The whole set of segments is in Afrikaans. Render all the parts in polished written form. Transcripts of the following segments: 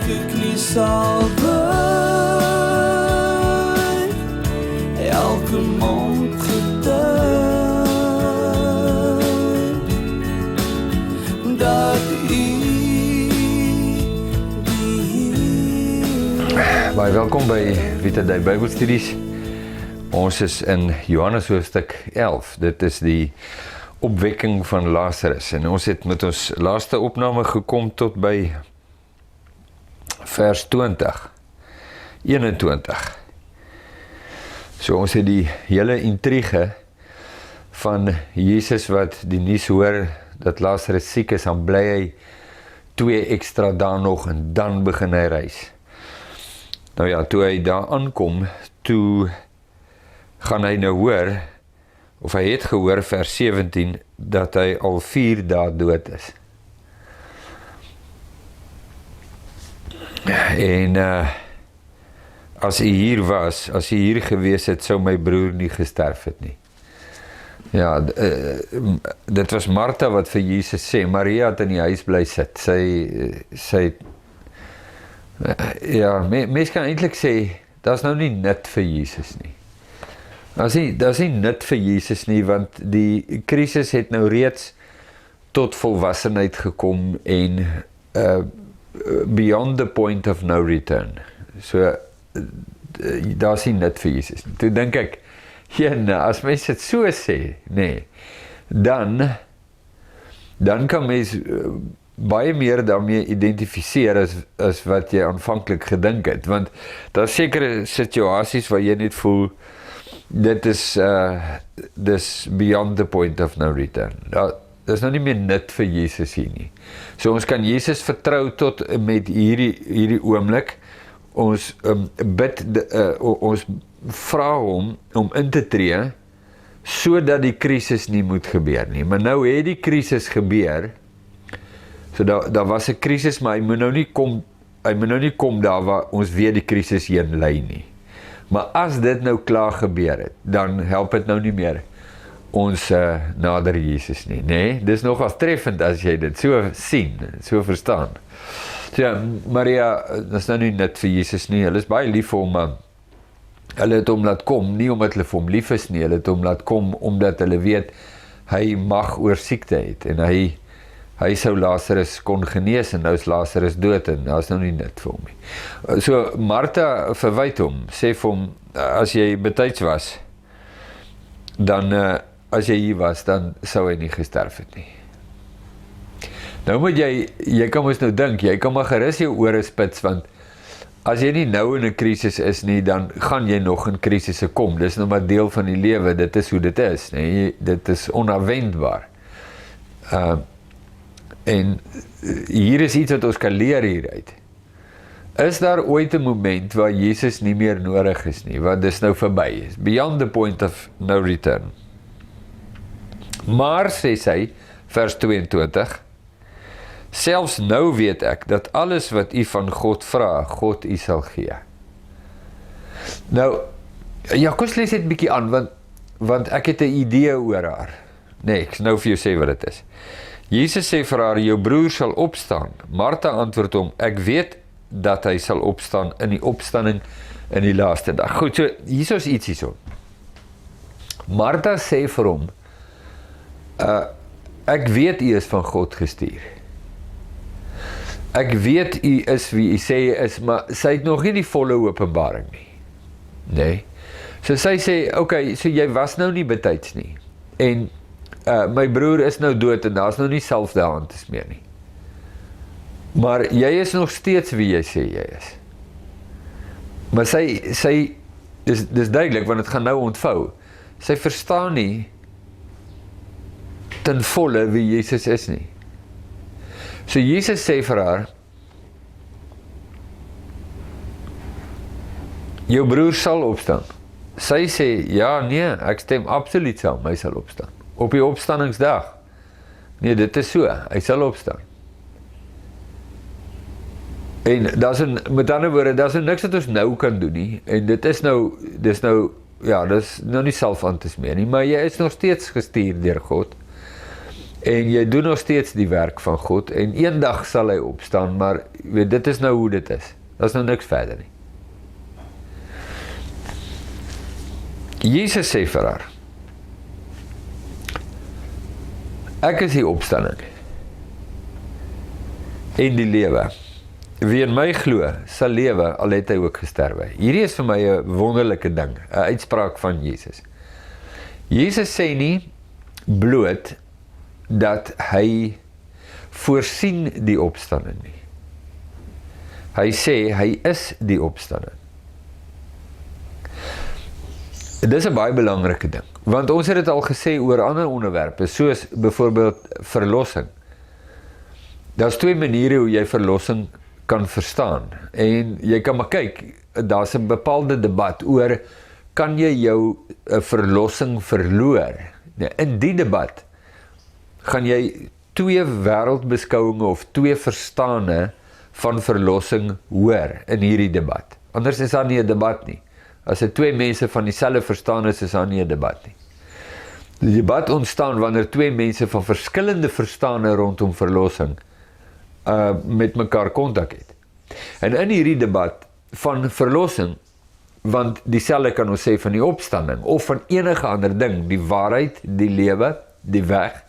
elke knie sal buig, elke mond getuig, dat Baie welkom by Vita Day Bybelstudies. Ons is in Johannes hoofstuk 11. Dit is die opwekking van Lazarus. En ons het met ons laaste opname gekom tot by vers 21. So ons het die hele intrige van Jesus wat die nuus hoor dat Lazarus siek is, dan bly hy 2 ekstra dae nog en dan begin hy reis. Nou ja, toe hy daar aankom, toe gaan hy nou hoor, of hy het gehoor, vers 17, dat hy al 4 dae dood is. En as hy hier was, as hy hier gewees het, sou my broer nie gesterf het nie. Ja, dit was Martha wat vir Jesus sê, Maria het in die huis bly sit, sy ja, mens kan eintlik sê, dat is nou nie nut vir Jesus nie. Dat is nie nut vir Jesus nie, want die krisis het nou reeds tot volwassenheid gekom en beyond the point of no return. So, daar is nie nut vir Jesus nie. Toe dink ek, as mens dit so sê, nee, dan kan mens baie meer daarmee identifiseer as wat jy aanvanklik gedink het, want daar is sekere situasies waar jy net voel, dit is beyond the point of no return. Dit is nou nie meer nut vir Jesus hier nie. So ons kan Jesus vertrou tot met hierdie oomblik, ons bid, ons vra hom om in te tree, sodat die krisis nie moet gebeur nie. Maar nou het die krisis gebeur, so daar was 'n krisis, maar hy moet nou nie kom daar waar ons weer die krisis heen lei nie. Maar as dit nou klaar gebeur het, dan help dit nou nie meer ons nader Jesus nie. Nee, dis nogal treffend as jy dit so sien, so verstaan. So ja, Maria, dit is nou nie net vir Jesus nie, hulle is baie lief vir hom, maar hulle het hom laat kom, nie omdat hulle vir hom lief is nie, hulle het hom laat kom, omdat hulle weet, hy mag oor siekte het, en hy sou Lazarus kon genees, en nou is Lazarus dood, en dat is nou nie net vir hom nie. So, Martha verwyd hom, sê vir hom, as jy betyds was, dan, as jy hier was, dan sou hy nie gesterf het nie. Nou moet jy kan ons nou dink, jy kan maar gerus jou ore spits, want as jy nie nou in 'n krisis is nie, dan gaan jy nog in krisisse kom. Dis nou maar deel van die lewe, dit is hoe dit is, nee? Dit is onafwendbaar. En hier is iets wat ons kan leer hieruit. Is daar ooit 'n moment waar Jesus nie meer nodig is nie, want dis nou verby is, beyond the point of no return. Maar, sê sy, vers 22, selfs nou weet ek, dat alles wat u van God vra, God u sal gee. Nou, ja, kom ons lees dit 'n bietjie aan, want ek het 'n idee oor haar. Nee, ek nou vir jou sê wat dit is. Jesus sê vir haar, jou broer sal opstaan. Martha antwoord hom, ek weet dat hy sal opstaan in die opstanding in die laaste dag. Goed, so, hier is iets hierso. Martha sê vir hom, ek weet u is van God gestuur. Ek weet u is wie u sê u is, maar sy het nog nie die volle openbaring nie. Nee. So sy sê, okay, so jy was nou nie betyds nie. En my broer is nou dood en daar is nou nie selfde hand te smeer nie. Maar jy is nog steeds wie jy sê jy is. Maar sy dis duidelik, want het gaan nou ontvou. Sy verstaan nie ten volle wie Jesus is nie. So Jesus sê vir haar, jou broer sal opstaan. Sy sê, ja, nee, ek stem absoluut saam, hy sal opstaan. Op die opstandingsdag. Nee, dit is so, hy sal opstaan. En met ander woorde, daar is niks wat ons nou kan doen nie, en dit is nou nie self aan te smeer nie, maar jy is nog steeds gestuur deur God, En jy doen nog steeds die werk van God, en eendag sal hy opstaan, maar weet, dit is nou hoe dit is. Dat is nou niks verder nie. Jesus sê vir haar, ek is die opstanding en die lewe. Wie in my glo, sal lewe, al het hy ook gesterwe. Hierdie is vir my 'n wonderlike ding, 'n uitspraak van Jesus. Jesus sê nie bloot dat hy voorsien die opstanding nie. Hy sê, hy is die opstanding. Dit is 'n baie belangrike ding, want ons het dit al gesê oor ander onderwerpe, soos byvoorbeeld verlossing. Daar's twee maniere hoe jy verlossing kan verstaan, en jy kan maar kyk, daar's 'n bepaalde debat oor, kan jy jou verlossing verloor? In die debat gaan jy twee wêreldbeskouinge of twee verstane van verlossing hoor in hierdie debat. Anders is daar nie 'n debat nie. As dit twee mense van dieselfde verstaan is daar nie 'n debat nie. Die debat ontstaan wanneer twee mense van verskillende verstane rondom verlossing met mekaar kontak het. En in hierdie debat van verlossing, want dieselfde kan ons sê van die opstanding, of van enige ander ding, die waarheid, die lewe, die weg,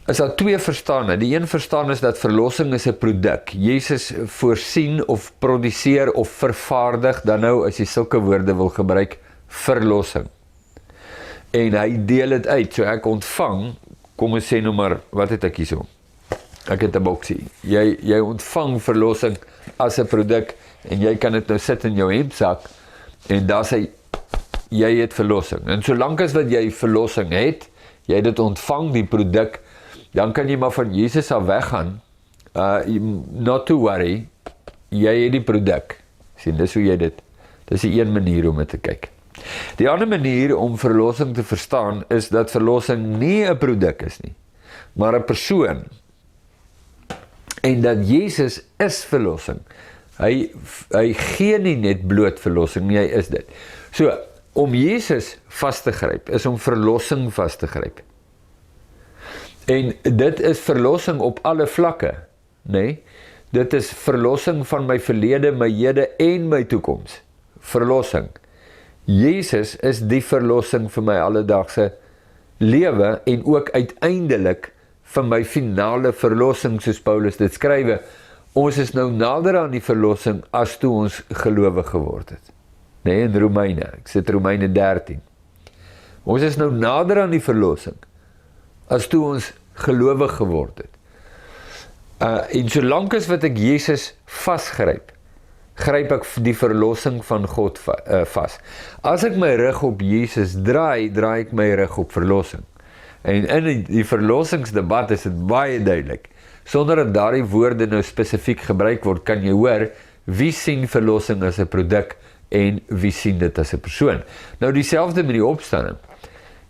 is daar twee verstane. Die een verstaan is dat verlossing is 'n produk. Jesus voorsien of produseer of vervaardig, dan nou as jy sulke woorde wil gebruik, verlossing. En hy deel dit uit, so ek ontvang, kom ons sê nou maar, wat het ek hierso? Ek het 'n boksie. Jy ontvang verlossing as 'n produk, en jy kan dit nou sit in jou hempsak, en daar sê, jy het verlossing. En solank as wat jy verlossing het, jy dit ontvang, die produk, dan kan jy maar van Jesus af weggaan, not to worry, jy het die produk. Sien, dis hoe jy dit, dis die een manier om dit te kyk. Die ander manier om verlossing te verstaan, is dat verlossing nie 'n produk is nie, maar 'n persoon, en dat Jesus is verlossing. Hy gee nie net bloot verlossing nie, hy is dit. So, om Jesus vas te gryp, is om verlossing vas te gryp. En dit is verlossing op alle vlakke, nee? Dit is verlossing van my verlede, my hede en my toekoms. Verlossing. Jesus is die verlossing vir my alledaagse lewe, en ook uiteindelik vir my finale verlossing, soos Paulus dit skrywe. Ons is nou nader aan die verlossing as toe ons gelowig geword het. Nee, in Romeine, ek sit Romeine 13. Ons is nou nader aan die verlossing as toe ons gelowig geword het. En solank as wat ek Jesus vasgryp, gryp ek die verlossing van God vas. As ek my rug op Jesus draai ek my rug op verlossing. En in die verlossingsdebat is dit baie duidelik. Sonder dat daardie woorde nou spesifiek gebruik word, kan jy hoor, wie sien verlossing as 'n produk, en wie sien dit as 'n persoon. Nou dieselfde met die opstanding.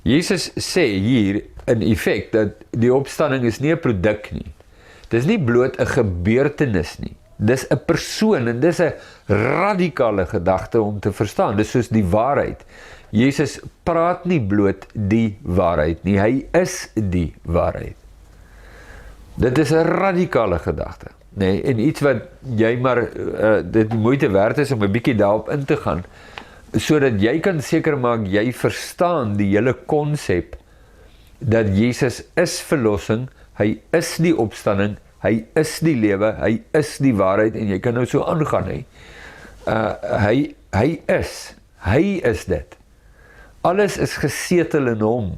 Jesus sê hier in effek dat die opstanding is nie 'n produk nie. Dit is nie bloot 'n gebeurtenis nie. Dis 'n persoon, en dis 'n radikale gedagte om te verstaan. Dis soos die waarheid. Jesus praat nie bloot die waarheid nie, hy is die waarheid. Dit is 'n radikale gedagte, nee, en iets wat jy maar dit moeite werd is om 'n bietjie daarop in te gaan, sodat jy kan seker maak jy verstaan die hele konsep dat Jesus is verlossing, hy is die opstanding, hy is die lewe, hy is die waarheid, en jy kan nou so aangaan, hy is dit. Alles is gesetel in hom.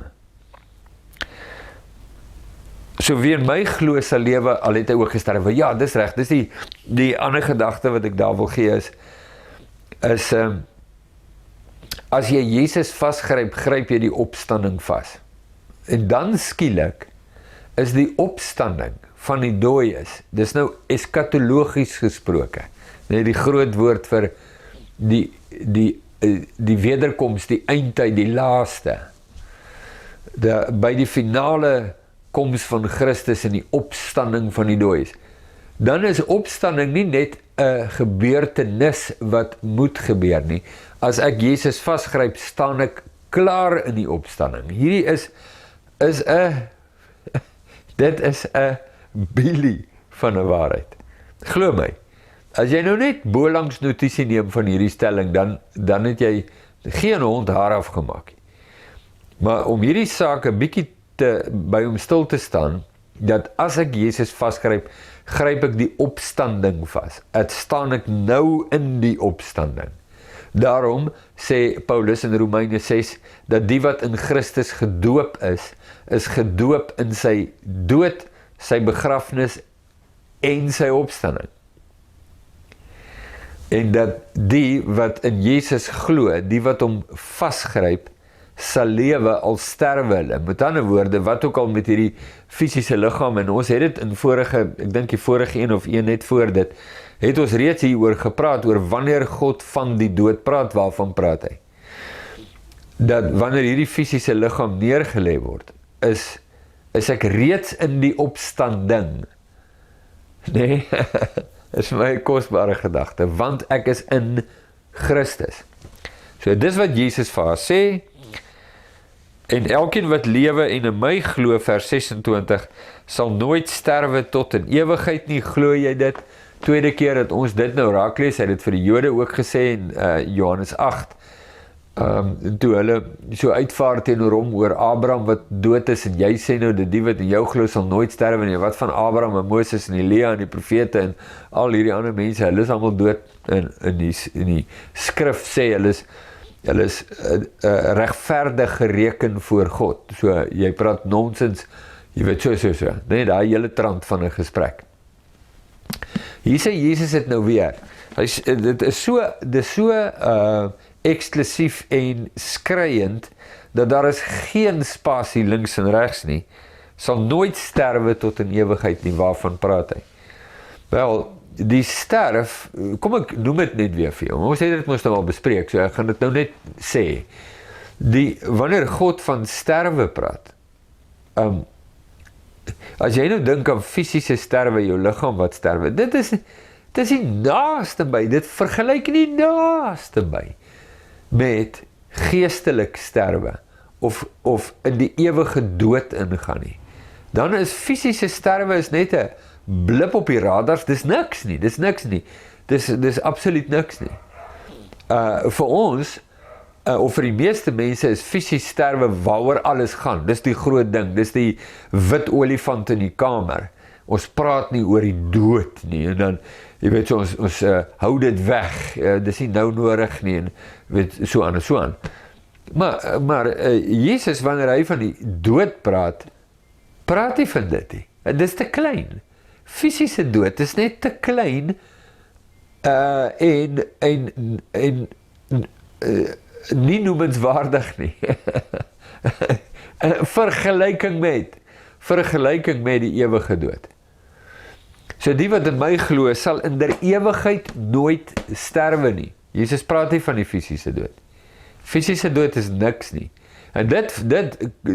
So wie in my glo sal lewe, al het hy ook gesterwe. Ja, dis reg, dis die ander gedagte wat ek daar wil gee is as jy Jesus vasgryp, gryp jy die opstanding vas. En dan skielik is die opstanding van die dooies, dis nou eskatologies gesproke, nee, die groot woord vir die wederkoms, die eindtyd, die laaste, by die finale koms van Christus en die opstanding van die dooies, dan is opstanding nie net 'n gebeurtenis wat moet gebeur nie. As ek Jesus vasgryp, staan ek klaar in die opstanding. Hierdie is 'n Dit is 'n bilie van 'n waarheid. Glo my, as jy nou net bolangs notisie neem van hierdie stelling, dan het jy geen hond haar afgemaak. Maar om hierdie saak 'n bietjie by hom stil te staan, dat as ek Jesus vasgryp, gryp ek die opstanding vas. Dit staan ek nou in die opstanding. Daarom sê Paulus in Romeine 6, dat die wat in Christus gedoop is gedoop in sy dood, sy begrafnis en sy opstanding. En dat die wat in Jesus glo, die wat hom vasgryp, sal lewe al sterwe hulle. Met ander woorde, wat ook al met hierdie fisiese liggaam, en ons het dit in ek dink die vorige een of een net voor dit, het ons reeds hieroor gepraat, oor wanneer God van die dood praat, waarvan praat hy? Dat wanneer hierdie fisiese liggaam neergelê word, is ek reeds in die opstanding. Nee, is my kosbare gedagte, want ek is in Christus. So dis wat Jesus vir haar sê, en elkeen wat lewe en in my glo, vers 26, sal nooit sterwe tot in ewigheid nie. Glo jy dit? Tweede keer dat ons dit nou raak lees, hy het dit vir die Jode ook gesê in Johannes 8, toe hulle so uitvaar teenoor hom oor Abraham wat dood is, en jy sê nou dat die wat in jou glo sal nooit sterwe nie. Wat van Abraham en Moses en Elia en die profete en al hierdie ander mense, hulle is allemaal dood. In die skrif sê hulle is regverdig gereken voor God. So, jy praat nonsens, jy weet so. Nee, daai hele trant van 'n gesprek. Hier sê Jesus het nou weer. Dit is so eksklusief en skreiend, dat daar is geen spasie links en regs nie, sal nooit sterwe tot in ewigheid nie. Waarvan praat hy? Wel, die sterf, kom ek noem dit net weer vir jou, ons het dit moes nou al bespreek, so ek gaan dit nou net sê, wanneer God van sterwe praat, as jy nou dink aan fisiese sterwe, jou liggaam wat sterwe, dit is nie naaste by, dit vergelyk nie naaste by, met geestelik sterwe, of in die ewige dood ingaan nie. Dan is fisiese sterwe is net 'n blip op die radars, dis niks nie, dis absoluut niks nie. Vir ons, of vir die meeste mense, is fisies sterwe waaroor alles gaan, dis die groot ding, dis die wit olifant in die kamer. Ons praat nie oor die dood nie, en dan, jy weet so, ons hou dit weg, dis nie nou nodig nie, en weet, so aan. Maar Jesus, wanneer hy van die dood praat hy van dit nie. Dis te klein. Fisiese dood is net te klein, en nie noemenswaardig nie. Vergelyking met die ewige dood. So die wat in my glo, sal in der ewigheid nooit sterwe nie. Jesus praat nie van die fisiese dood. Fisiese dood is niks nie. En dit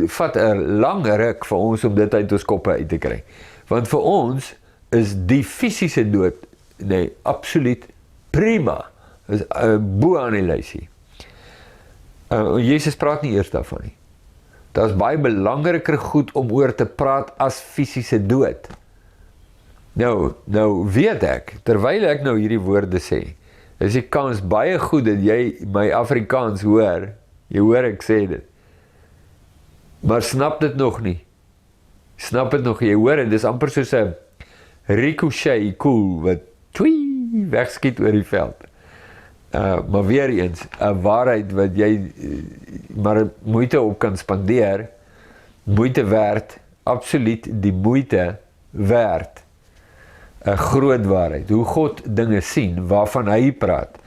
vat 'n lang ruk vir ons om dit uit ons koppe uit te kry. Want vir ons is die fisiese dood, nee, absoluut prima. Is bo aan die lysie. Jesus praat nie eers daarvan nie. Dit is baie belangriker goed om oor te praat as fisiese dood. Nou weet ek, terwyl ek nou hierdie woorde sê, is die kans baie goed dat jy my Afrikaans hoor, jy hoor ek sê dit, maar snap dit nog nie, jy hoor het, dis amper soos 'n ricochet koel, wat twii, wegskiet oor die veld, maar weer eens, 'n waarheid wat jy maar moeite op kan spandeer, moeite werd, absoluut die moeite werd, 'n groot waarheid, hoe God dinge sien, waarvan hy praat,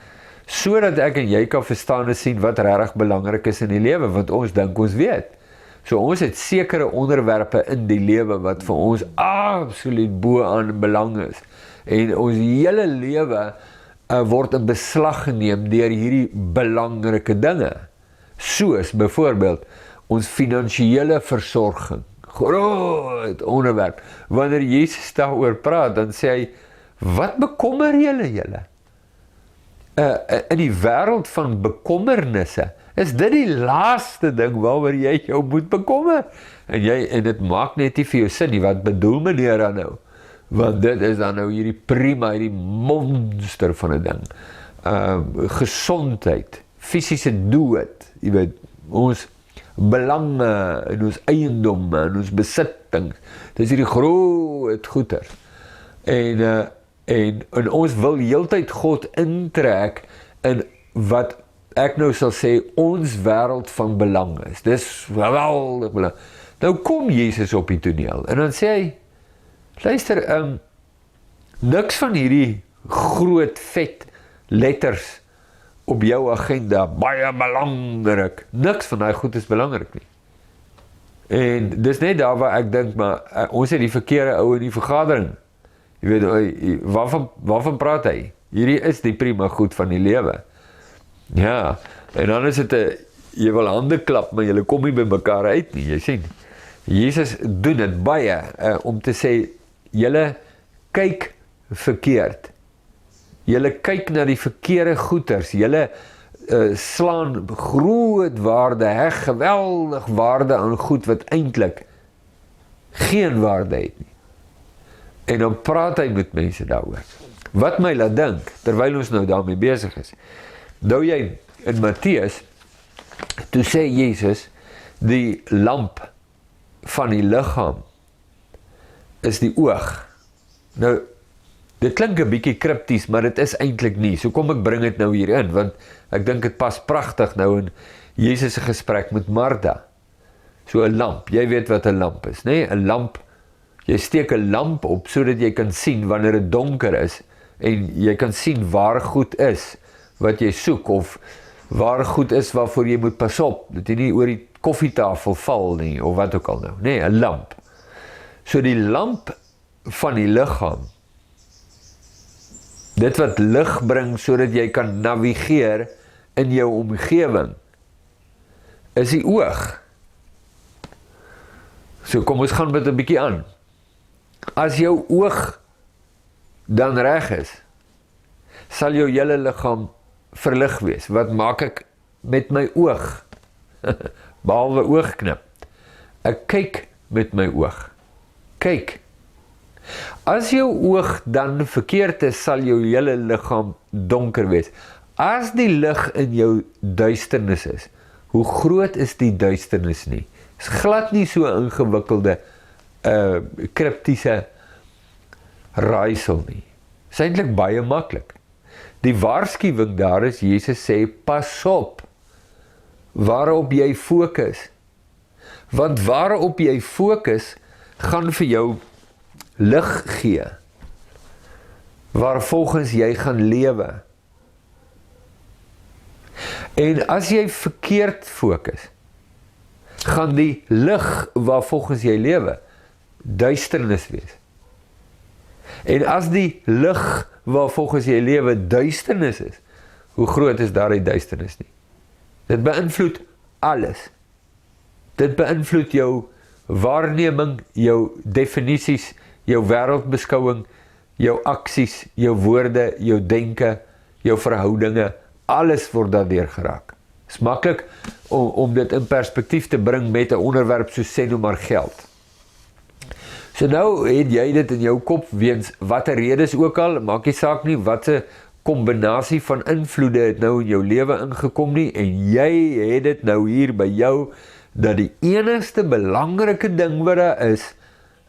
sodat ek en jy kan verstaan en sien wat regtig belangrik is in die lewe, want ons dink ons weet. So ons het sekere onderwerpe in die lewe wat vir ons absoluut bo aan belang is. En ons hele lewe word in beslag geneem deur hierdie belangrike dinge. Soos byvoorbeeld ons finansiële versorging. Groot onderwerp. Wanneer Jesus daaroor praat, dan sê hy, wat bekommer julle? in die wêreld van bekommernisse, is dit die laaste ding waaroor jy jou moet bekommer. En dit maak net nie vir jou sin nie, wat bedoel meneer dan nou? Want dit is dan nou hierdie prima, hierdie monster van 'n ding. Gesondheid, fisiese dood, jy weet, ons belange, en ons eiendom, en ons besittings, dis hierdie groot goeder. En ons wil heeltyd God intrek in wat ek nou sal sê, ons wêreld van belang is. Dis geweldig belang. Nou kom Jesus op die toneel, en dan sê hy, luister, niks van hierdie groot vet letters op jou agenda, baie belangrik. Niks van daai goed is belangrik nie. En dis net daar waar ek dink, maar ons het die verkeerde ou in die vergadering. Jy weet, waarvan praat hy? Hierdie is die prima goed van die lewe. Ja, en dan is dit, jy wil hande klap, maar jy kom nie by mekaar uit nie, jy sien. Jesus doen dit baie, om te sê, julle kyk verkeerd. Julle kyk na die verkeerde goeders, julle slaan groot waarde, heg geweldig waarde aan goed wat eintlik geen waarde het nie. En dan praat hy met mense daaroor. Wat my laat dink, terwyl ons nou daarmee besig is, nou jy in Matteus, toe sê Jesus, die lamp van die liggaam is die oog. Nou, dit klink 'n bietjie kripties, maar dit is eintlik nie. So kom ek bring dit nou hier in, want ek dink dit pas pragtig nou in Jesus se gesprek met Martha. So 'n lamp, jy weet wat 'n lamp is, nê? 'n Lamp, jy steek 'n lamp op sodat jy kan sien wanneer dit donker is en jy kan sien waar goed is wat jy soek of waar goed is waarvoor jy moet pas op, dat jy nie oor die koffietafel val nie of wat ook al nou, nê, 'n lamp. So die lamp van die liggaam, dit wat lig bring sodat jy kan navigeer in jou omgewing, is die oog. So kom ons gaan met 'n bietjie aan. As jou oog dan reg is, sal jou hele liggaam verlig wees. Wat maak ek met my oog? Behalwe oogknip. Ek kyk met my oog. Kyk. As jou oog dan verkeerd is, sal jou hele liggaam donker wees. As die lig in jou duisternis is, hoe groot is die duisternis nie? Is glad nie so ingewikkelde kriptiese raaisel nie. Is eintlik baie maklik. Die waarskuwing daar is, Jesus sê, pas op waarop jy fokus. Want waarop jy fokus, gaan vir jou lig gee, waar volgens jy gaan lewe. En as jy verkeerd fokus, gaan die lig waar volgens jy lewe, duisternis wees. En as die lig waar volgens jy lewe duisternis is, hoe groot is daar die duisternis nie? Dit beïnvloed alles. Dit beïnvloed jou waarneming, jou definisies, jou wêreldbeskouing, jou aksies, jou woorde, jou denke, jou verhoudinge, alles word daardeur geraak. Het is maklik om dit in perspektief te bring met 'n onderwerp soos sê nou maar geld. So nou het jy dit in jou kop weens watter redes ook al, maak nie saak nie wat 'n kombinasie van invloede het nou in jou lewe ingekom nie, en jy het dit nou hier by jou, dat die enigste belangrike ding wat daar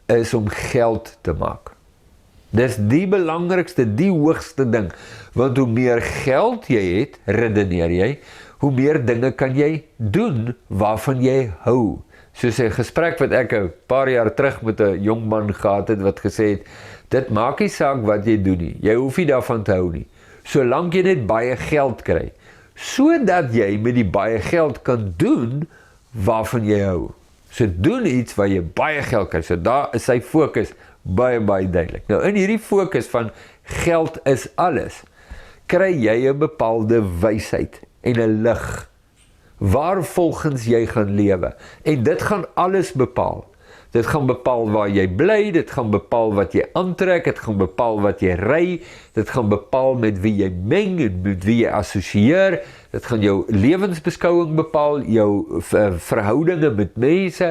is om geld te maak. Dis die belangrikste, die hoogste ding, want hoe meer geld jy het, redeneer jy, hoe meer dinge kan jy doen waarvan jy hou. Soos 'n gesprek wat ek 'n paar jaar terug met 'n jong man gehad het, wat gesê het, dit maak nie saak wat jy doen nie, jy hoef nie daarvan te hou nie, solank jy net baie geld kry, sodat jy met die baie geld kan doen waarvan jy hou. So doen iets waar jy baie geld kry, so daar is sy fokus baie duidelik. Nou in hierdie fokus van geld is alles, kry jy 'n bepaalde wysheid en 'n lig, waar volgens jy gaan lewe, en dit gaan alles bepaal. dit gaan bepaal waar jy bly, dit gaan bepaal wat jy aantrek, dit gaan bepaal wat jy ry, dit gaan bepaal met wie jy meng en met wie jy assosieer, dit gaan jou lewensbeskouing bepaal, jou verhoudinge met mense,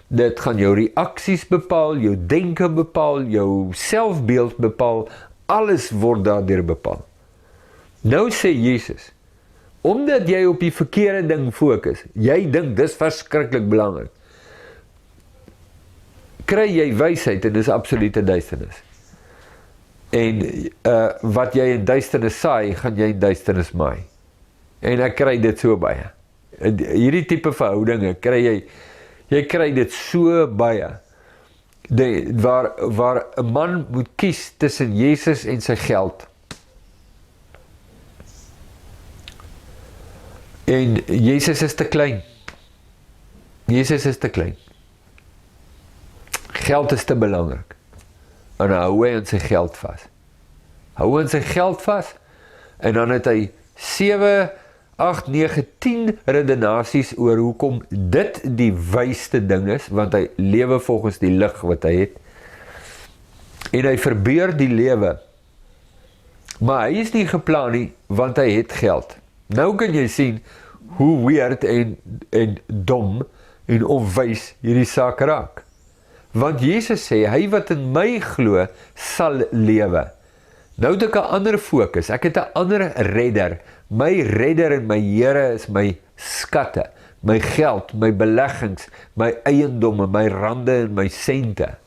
dit gaan jou reaksies bepaal, jou denke bepaal, jou selfbeeld bepaal, alles word daardeur bepaal. Nou sê Jesus, omdat jy op die verkeerde ding fokus, jy dink dis verskriklik belangrik, kry jy wysheid en dis absolute duisternis. En wat jy in duisternis saai, gaan jy in duisternis maai. En ek kry dit so baie. Hierdie tipe verhoudinge kry jy kry dit so baie. Waar 'n man moet kies tussen Jesus en sy geld. En Jesus is te klein. Jesus is te klein. Geld is te belangrik. En dan hou hy aan sy geld vas. Hou aan sy geld vas, en dan het hy 7, 8, 9, 10 redenasies oor hoekom dit die wysste ding is, want hy lewe volgens die lig wat hy het. En hy verbeur die lewe. Maar hy is nie geplan nie, want hy het geld. Nou kan jy sien hoe weird en dom en onwys hierdie saak raak. Want Jesus sê, hy wat in my glo, sal lewe. Nou het ek 'n ander fokus, ek het 'n ander redder. My redder en my Here is my skatte, my geld, my beleggings, my eiendomme, my rande en my sente.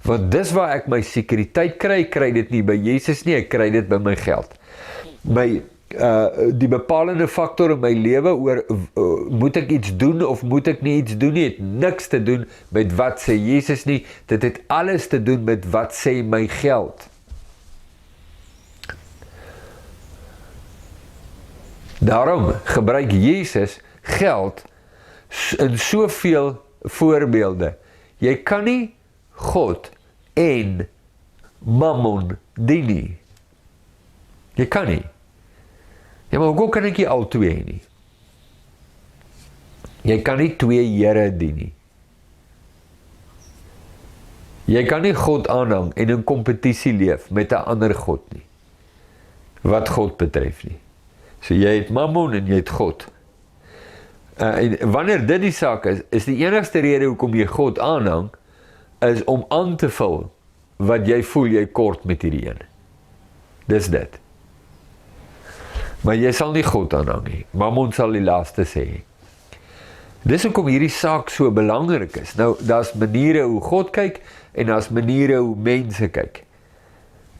Want dis waar ek my sekuriteit kry dit nie by Jesus nie, ek kry dit by my geld. Die bepalende faktor in my lewe oor moet ek iets doen of moet ek nie iets doen nie, het niks te doen met wat sê Jesus nie, dit het alles te doen met wat sê my geld. Daarom gebruik Jesus geld in soveel voorbeelde. Jy kan nie God en mammon dien nie. Jy kan nie. Ja, maar hoe kan ek nie al twee nie? Jy kan nie twee Here dien nie. Jy kan nie God aanhang en in kompetisie leef met 'n ander God nie. Wat God betref nie. So jy het mammon en jy het God. En wanneer dit die saak is die enigste rede hoekom jy God aanhang, is om aan te vul wat jy voel jy kort met hierdie een. Dis dit. Maar jy sal nie God aanhang nie. Mammon sal die laaste sê. Dis hoekom hierdie saak so belangrik is. Nou, daar's maniere hoe God kyk, en daar's maniere hoe mense kyk.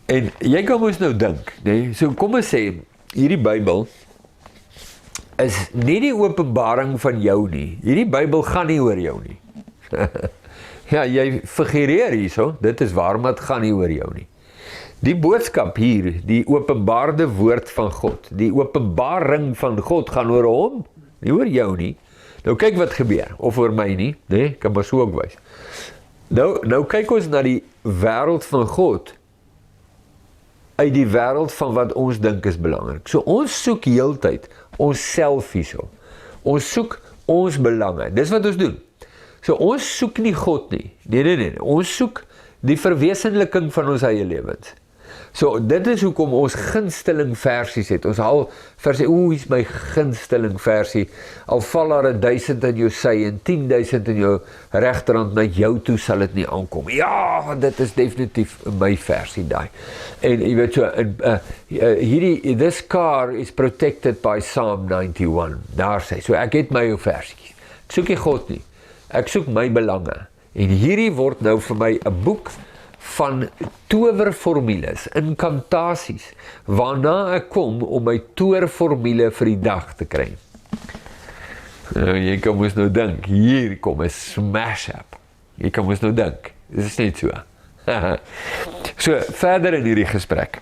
En jy kan mos nou dink, nee? So kom ons sê, hierdie Bybel is nie die openbaring van jou nie. Hierdie Bybel gaan nie oor jou nie. Ja, jy figureer hierso, dit is waar, maar het gaan nie oor jou nie. Die boodskap hier, die openbaarde woord van God, die openbaring van God gaan oor hom, nie oor jou nie. Nou kyk wat gebeur, of oor my nie, nee, kan maar so ook wys. Nou kyk ons na die wêreld van God, uit die wêreld van wat ons dink is belangrik. So ons soek heeltyd ons self hierso. Ons soek ons belange. Dis wat ons doen. So ons soek nie God nie. Nee. Ons soek die verwesenliking van ons eie lewens. So dit is hoekom ons gunsteling versies het. Ons al versie, is my gunsteling versie. Al val daar 1000 in jou sy en 10.000 in jou regterhand, na jou toe sal dit nie aankom. Ja, dit is definitief my versie daai. En jy weet so, this car is protected by Psalm 91. Daar sê, so ek het my versie. Ek soek nie God nie. Ek soek my belange. En hierdie word nou vir my 'n boek van towerformules, inkantasies, waarna ek kom om my towerformule vir die dag te kry. Nou, jy kan mos nou dink, hier kom 'n smash up. Jy kan mos nou dink, dit is net so. So, verder in hierdie gesprek,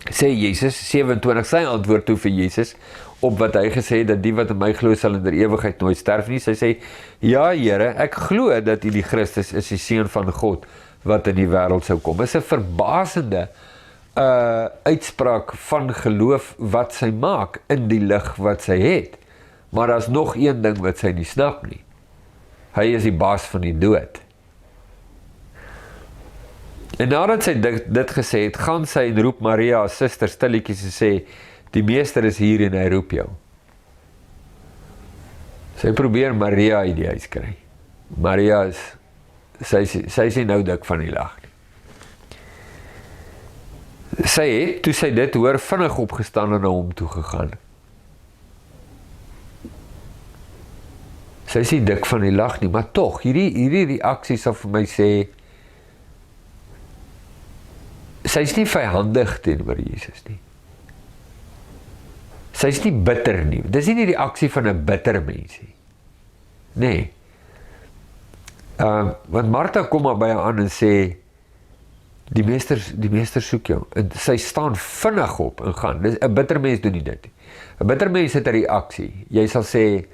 sê Jesus, 27, sy antwoord toe vir Jesus, op wat hy gesê het, dat die wat in my glo sal in der ewigheid nooit sterf nie. Sy sê, ja Here, ek glo dat U die Christus is, die Seun van God, wat in die wêreld sou kom. Is 'n verbasende uitspraak van geloof wat sy maak in die lig wat sy het. Maar daar's nog een ding wat sy nie snap nie. Hy is die baas van die dood. En nadat sy dit gesê het, gaan sy en roep Maria as suster stilletjies en sê, die meester is hier en hy roep jou. Sy probeer Maria uit die huis kry. Maria is, sy is nie nou dik van die lag nie. Sy het, toe sy dit hoor, vinnig opgestaan en na hom toe gegaan. Sy is nie dik van die lag nie, maar tog, hierdie reaksie sal vir my sê, sy is nie vyandig teenoor Jesus nie. Sy is nie bitter nie. Dis nie die reaksie van 'n bitter mens nie. Nee. Want Martha kom maar by haar aan en sê, die meester soek jou. En sy staan vinnig op en gaan. 'n bitter mens doen nie dit nie. 'n bitter mens het 'n reaksie. Jy sal sê,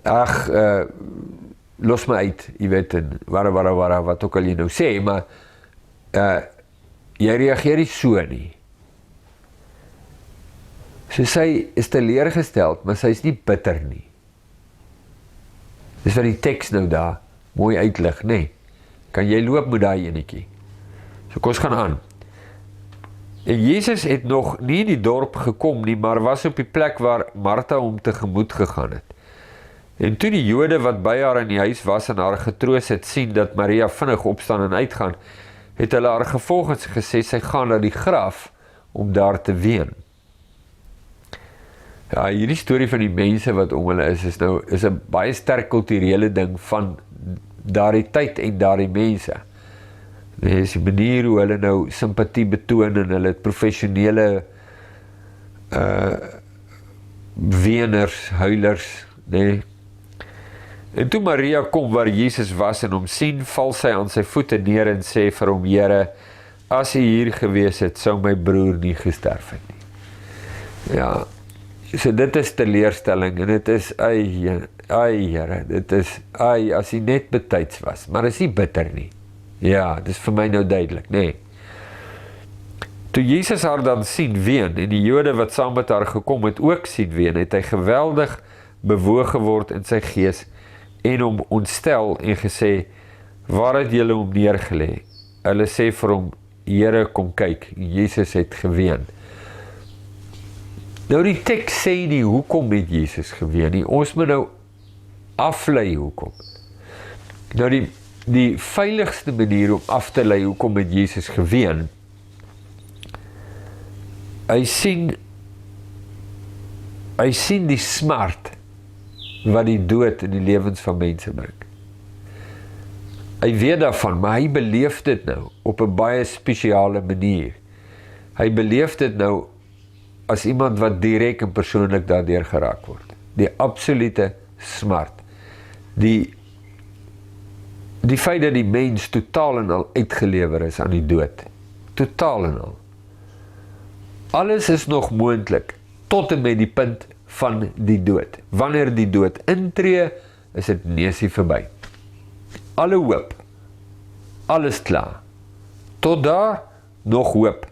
ag, los my uit, jy weet, en wat ook al jy nou sê, maar jy reageer nie so nie. So sy is teleurgesteld, maar sy is nie bitter nie. Dis wat die teks nou daar mooi uitlig, nee. Kan jy loop met daai enetjie? So kom ons gaan aan. En Jesus het nog nie in die dorp gekom nie, maar was op die plek waar Martha hom tegemoet gegaan het. En toe die Jode wat by haar in die huis was en haar getroos het, sien dat Maria vinnig opstaan en uitgaan, het hulle haar gevolgens gesê, sy gaan na die graf om daar te ween. Ja, hierdie storie van die mense wat om hulle is 'n baie sterk kulturele ding van daardie tyd en daardie mense. Dit is die manier hoe hulle nou simpatie betoon en hulle professionele weners, huilers, nee. En toe Maria kom waar Jesus was en hom sien, val sy aan sy voete neer en sê vir hom, Here, as U hier gewees het, sou my broer nie gesterf het nie. Ja, so dit is teleurstelling en dit is, Here, dit is, as hy net betyds was, maar is nie bitter nie. Ja, dit is vir my nou duidelik, nee. Toe Jesus haar dan sien ween, en die Jode wat saam met haar gekom het ook sien ween, het hy geweldig bewoog geword in sy gees, en hom ontstel en gesê, waar het julle hom neergelê? Hulle sê vir hom, Here, kom kyk, Jesus het geween. Nou die teks sê nie, hoekom het Jesus geween nie, ons moet nou aflei hoekom. Nou die veiligste manier om af te lei hoekom het Jesus geween, hy sien die smart wat die dood in die lewens van mense bring. Hy weet daarvan, maar hy beleef dit nou op 'n baie spesiale manier. Hy beleef dit nou as iemand wat direk en persoonlik daardeur geraak word. Die absolute smart. Die feit dat die mens totaal en al uitgelewer is aan die dood. Totaal en al. Alles is nog moontlik, tot en met die punt van die dood. Wanneer die dood intree, is dit neusie verby. Alle hoop, alles klaar. Tot daar, nog hoop.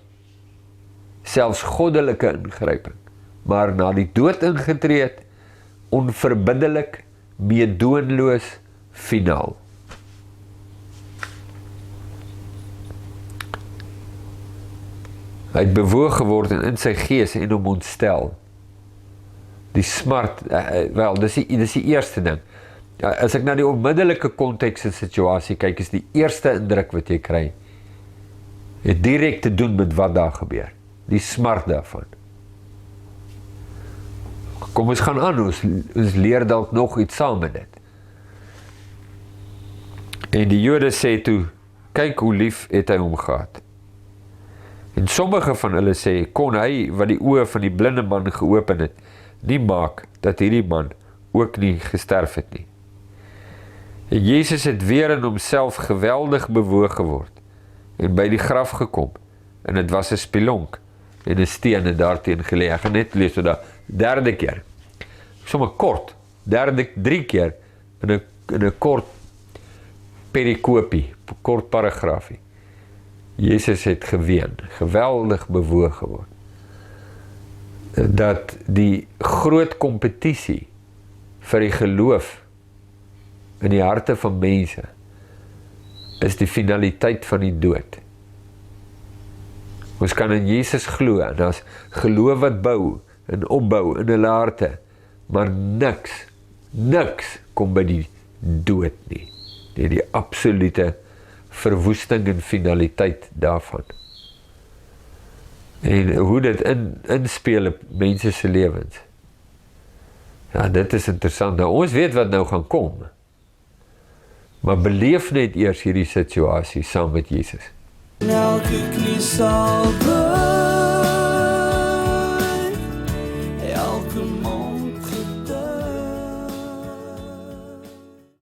Selfs goddelike ingryping. Maar na die dood ingetreed, onverbiddelik, meedoenloos, finaal. Hy het bewoog geword en in sy gees en hom ontstel. Die smart, wel, dis die eerste ding. As ek na die onmiddellike konteks en situasie kyk, is die eerste indruk wat jy kry, het direk te doen met wat daar gebeur. Die smart daarvan. Kom ons gaan aan, ons leer dalk nog iets saam met dit. En die Jode sê toe, kyk hoe lief het hy hom gehad. En sommige van hulle sê, kon hy wat die oë van die blinde man geopen het, nie maak dat hierdie man ook nie gesterf het nie. En Jesus het weer in homself geweldig bewoog geword en by die graf gekom en dit was 'n spilonk en 'n steen het daarteen gelê. Ek gaan net lees so daar, derde keer. Sommer kort, drie keer in 'n kort perikopie, kort paragraafie. Jesus het geween, geweldig bewoog geword. Dat die groot kompetisie vir die geloof in die harte van mense, is die finaliteit van die dood. Ons kan in Jesus glo, en as geloof wat bou, en opbou in hulle harte, maar niks kom by die dood nie. Die absolute verwoesting en finaliteit daarvan. En hoe dit inspeel op mense se lewens. Ja, dit is interessant. Nou, ons weet wat nou gaan kom. Maar beleef net eers hierdie situasie saam met Jesus. Elke knie sal buig.